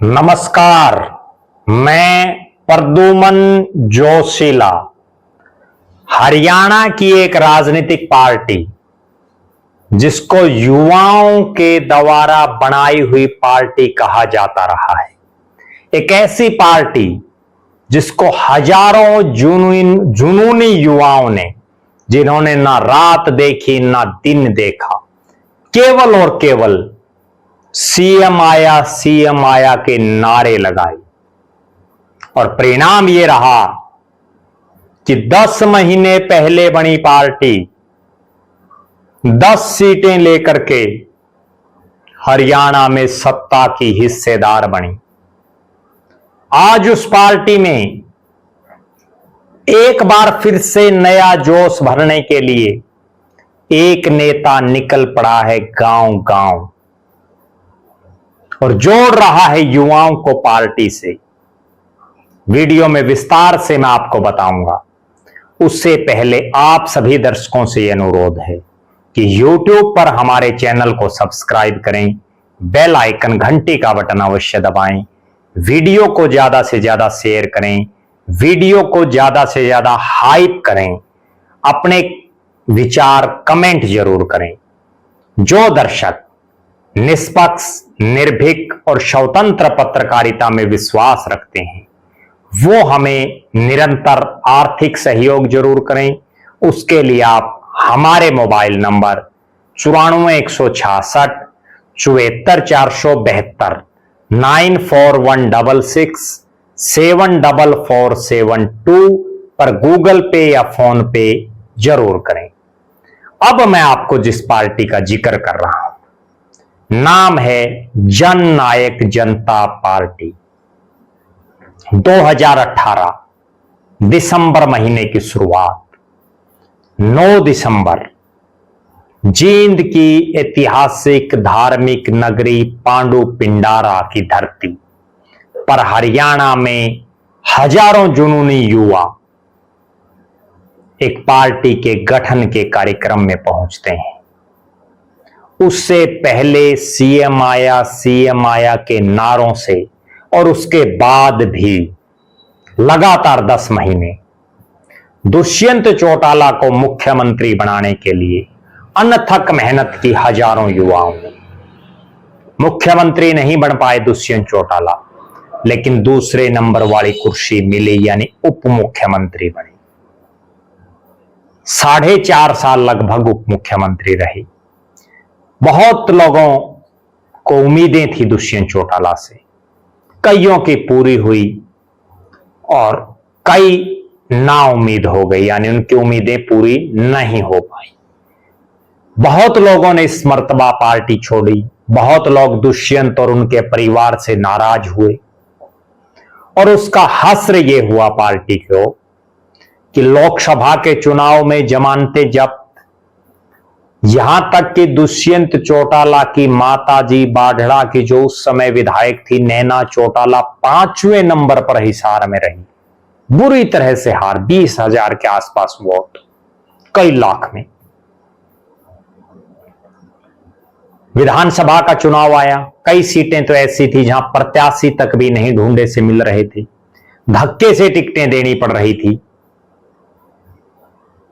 नमस्कार, मैं प्रद्युमन जोशीला। हरियाणा की एक राजनीतिक पार्टी जिसको युवाओं के द्वारा बनाई हुई पार्टी कहा जाता रहा है, एक ऐसी पार्टी जिसको हजारों जुनूनी युवाओं ने, जिन्होंने ना रात देखी ना दिन देखा, केवल और केवल सीएम आया के नारे लगाए। और परिणाम यह रहा कि 10 महीने पहले बनी पार्टी 10 सीटें लेकर के हरियाणा में सत्ता की हिस्सेदार बनी। आज उस पार्टी में एक बार फिर से नया जोश भरने के लिए एक नेता निकल पड़ा है गांव गांव और जोड़ रहा है युवाओं को पार्टी से। वीडियो में विस्तार से मैं आपको बताऊंगा। उससे पहले आप सभी दर्शकों से यह अनुरोध है कि YouTube पर हमारे चैनल को सब्सक्राइब करें, बेल आइकन घंटी का बटन अवश्य दबाएं, वीडियो को ज्यादा से ज्यादा शेयर करें, वीडियो को ज्यादा से ज्यादा हाइप करें, अपने विचार कमेंट जरूर करें। जो दर्शक निष्पक्ष, निर्भीक और स्वतंत्र पत्रकारिता में विश्वास रखते हैं वो हमें निरंतर आर्थिक सहयोग जरूर करें। उसके लिए आप हमारे मोबाइल नंबर 94 166 74 472 94166 74472 पर गूगल पे या फोन पे जरूर करें। अब मैं आपको जिस पार्टी का जिक्र कर रहा हूं नाम है जन नायक जनता पार्टी। 2018 दिसंबर महीने की शुरुआत, 9 दिसंबर जींद की ऐतिहासिक धार्मिक नगरी पांडु पिंडारा की धरती पर हरियाणा में हजारों जुनूनी युवा एक पार्टी के गठन के कार्यक्रम में पहुंचते हैं। उससे पहले सीएम आया के नारों से और उसके बाद भी लगातार 10 महीने दुष्यंत चौटाला को मुख्यमंत्री बनाने के लिए अनथक मेहनत की हजारों युवाओं ने। मुख्यमंत्री नहीं बन पाए दुष्यंत चौटाला, लेकिन दूसरे नंबर वाली कुर्सी मिली, यानी उप मुख्यमंत्री बने। 4.5 साल लगभग उप मुख्यमंत्री रहे। बहुत लोगों को उम्मीदें थी दुष्यंत चौटाला से, कईयों की पूरी हुई और कई ना उम्मीद हो गई, यानी उनकी उम्मीदें पूरी नहीं हो पाई। बहुत लोगों ने इस मर्तबा पार्टी छोड़ी, बहुत लोग दुष्यंत और उनके परिवार से नाराज हुए और उसका हश्र यह हुआ पार्टी को कि लोकसभा के चुनाव में जमानतें जब्त, यहां तक कि दुष्यंत चौटाला की माताजी बाढ़ड़ा की जो उस समय विधायक थी नैना चौटाला 5वें नंबर पर हिसार में रही, बुरी तरह से हार। 20,000 के आसपास वोट, कई लाख में। विधानसभा का चुनाव आया, कई सीटें तो ऐसी थी जहां प्रत्याशी तक भी नहीं ढूंढे से मिल रहे थे, धक्के से टिकटें देनी पड़ रही थी।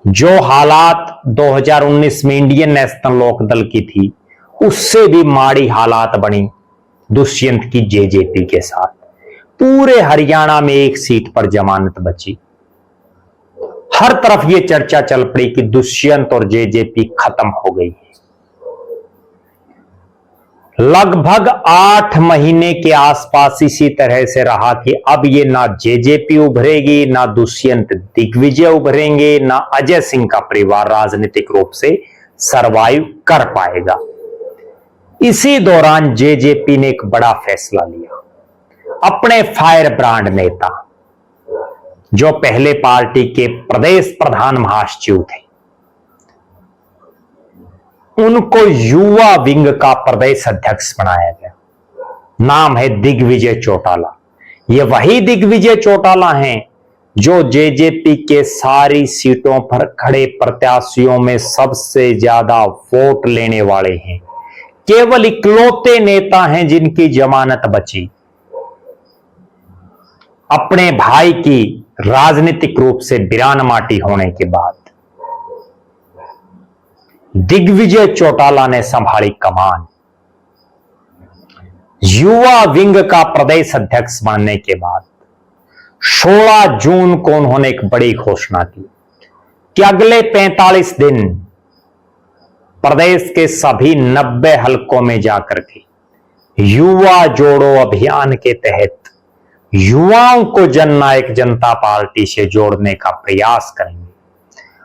जो हालात 2019 में इंडियन नेशनल लोकदल की थी, उससे भी माड़ी हालात बनी दुष्यंत की जेजेपी के साथ। पूरे हरियाणा में एक सीट पर जमानत बची। हर तरफ यह चर्चा चल पड़ी कि दुष्यंत और जेजेपी खत्म हो गई है। लगभग 8 महीने के आसपास इसी तरह से रहा कि अब ये ना जेजेपी उभरेगी, ना दुष्यंत दिग्विजय उभरेंगे, ना अजय सिंह का परिवार राजनीतिक रूप से सरवाइव कर पाएगा। इसी दौरान जेजेपी ने एक बड़ा फैसला लिया। अपने फायर ब्रांड नेता, जो पहले पार्टी के प्रदेश प्रधान महासचिव थे, उनको युवा विंग का प्रदेश अध्यक्ष बनाया गया। नाम है दिग्विजय चौटाला। ये वही दिग्विजय चौटाला हैं जो जेजेपी के सारी सीटों पर खड़े प्रत्याशियों में सबसे ज्यादा वोट लेने वाले हैं। केवल इकलौते नेता हैं जिनकी जमानत बची। अपने भाई की राजनीतिक रूप से वीरान माटी होने के बाद दिग्विजय चौटाला ने संभाली कमान। युवा विंग का प्रदेश अध्यक्ष बनने के बाद 16 जून को उन्होंने एक बड़ी घोषणा की कि अगले 45 दिन प्रदेश के सभी 90 हलकों में जाकर के युवा जोड़ो अभियान के तहत युवाओं को जननायक जनता पार्टी से जोड़ने का प्रयास करेंगे।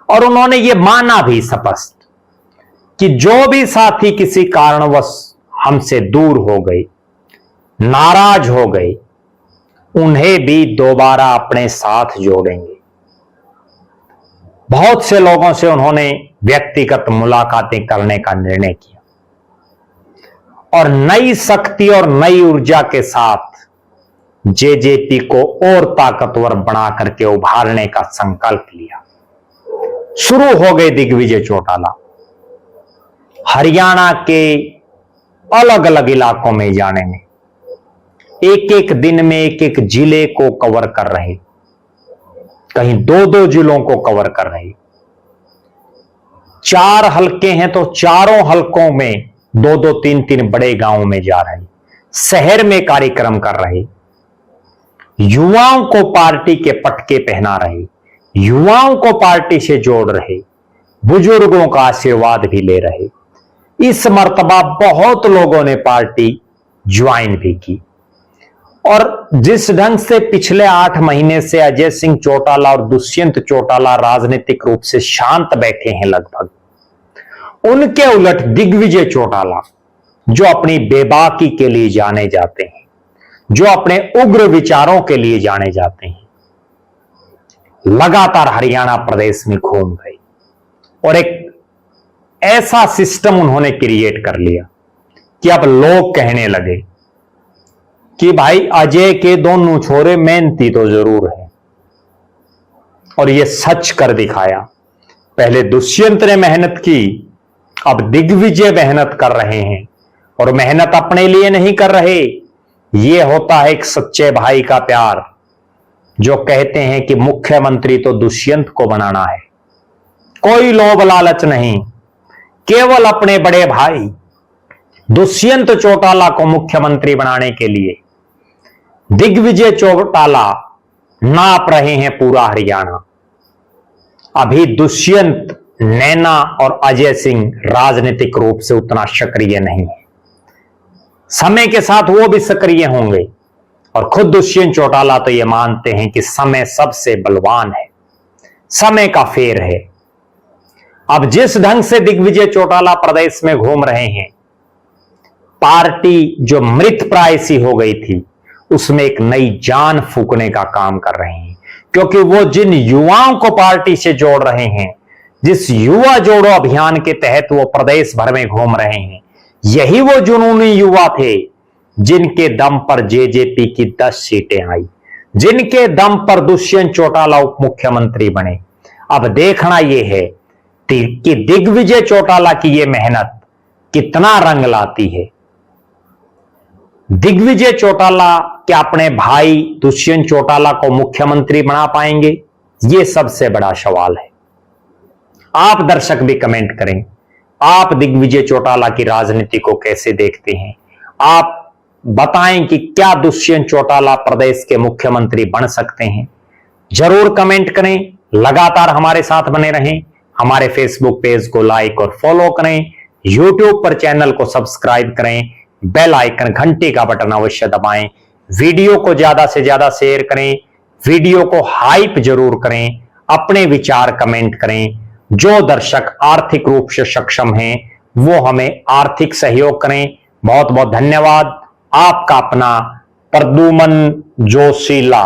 और उन्होंने ये माना भी स्पष्ट कि जो भी साथी किसी कारणवश हमसे दूर हो गए, नाराज हो गए, उन्हें भी दोबारा अपने साथ जोड़ेंगे। बहुत से लोगों से उन्होंने व्यक्तिगत मुलाकातें करने का निर्णय किया और नई शक्ति और नई ऊर्जा के साथ जेजेपी को और ताकतवर बना करके उभारने का संकल्प लिया। शुरू हो गए दिग्विजय चौटाला हरियाणा के अलग अलग इलाकों में जाने में, एक एक दिन में एक एक जिले को कवर कर रहे, कहीं 2-2 जिलों को कवर कर रहे। 4 हलके हैं तो चारों हलकों में 2-2, 3-3 बड़े गांवों में जा रहे, शहर में कार्यक्रम कर रहे, युवाओं को पार्टी के पटके पहना रहे, युवाओं को पार्टी से जोड़ रहे, बुजुर्गों का आशीर्वाद भी ले रहे। इस मर्तबा बहुत लोगों ने पार्टी ज्वाइन भी की। और जिस ढंग से पिछले 8 महीने से अजय सिंह चौटाला और दुष्यंत चौटाला राजनीतिक रूप से शांत बैठे हैं लगभग, उनके उलट दिग्विजय चौटाला जो अपनी बेबाकी के लिए जाने जाते हैं, जो अपने उग्र विचारों के लिए जाने जाते हैं, लगातार हरियाणा प्रदेश में घूम गए और एक ऐसा सिस्टम उन्होंने क्रिएट कर लिया कि अब लोग कहने लगे कि भाई अजय के दोनों छोरे मेहनती तो जरूर है। और ये सच कर दिखाया। पहले दुष्यंत ने मेहनत की, अब दिग्विजय मेहनत कर रहे हैं और मेहनत अपने लिए नहीं कर रहे। ये होता है एक सच्चे भाई का प्यार, जो कहते हैं कि मुख्यमंत्री तो दुष्यंत को बनाना है, कोई लोभ लालच नहीं, केवल अपने बड़े भाई दुष्यंत चौटाला को मुख्यमंत्री बनाने के लिए दिग्विजय चौटाला नाप रहे हैं पूरा हरियाणा। अभी दुष्यंत, नैना और अजय सिंह राजनीतिक रूप से उतना सक्रिय नहीं है, समय के साथ वो भी सक्रिय होंगे। और खुद दुष्यंत चौटाला तो ये मानते हैं कि समय सबसे बलवान है, समय का फेर है। अब जिस ढंग से दिग्विजय चौटाला प्रदेश में घूम रहे हैं, पार्टी जो मृत प्राय सी हो गई थी उसमें एक नई जान फूंकने का काम कर रहे हैं। क्योंकि वो जिन युवाओं को पार्टी से जोड़ रहे हैं, जिस युवा जोड़ो अभियान के तहत वो प्रदेश भर में घूम रहे हैं, यही वो जुनूनी युवा थे जिनके दम पर जेजेपी की 10 सीटें आई, जिनके दम पर दुष्यंत चौटाला उप मुख्यमंत्री बने। अब देखना यह है कि दिग्विजय चौटाला की यह मेहनत कितना रंग लाती है। दिग्विजय चौटाला क्या अपने भाई दुष्यंत चौटाला को मुख्यमंत्री बना पाएंगे? यह सबसे बड़ा सवाल है। आप दर्शक भी कमेंट करें, आप दिग्विजय चौटाला की राजनीति को कैसे देखते हैं? आप बताएं कि क्या दुष्यंत चौटाला प्रदेश के मुख्यमंत्री बन सकते हैं? जरूर कमेंट करें। लगातार हमारे साथ बने रहें। हमारे फेसबुक पेज को लाइक और फॉलो करें, यूट्यूब पर चैनल को सब्सक्राइब करें, बेल आइकन घंटी का बटन अवश्य दबाएं, वीडियो को ज्यादा से ज्यादा शेयर करें, वीडियो को हाइप जरूर करें, अपने विचार कमेंट करें। जो दर्शक आर्थिक रूप से सक्षम हैं वो हमें आर्थिक सहयोग करें। बहुत बहुत धन्यवाद। आपका अपना प्रद्युमन जोशीला।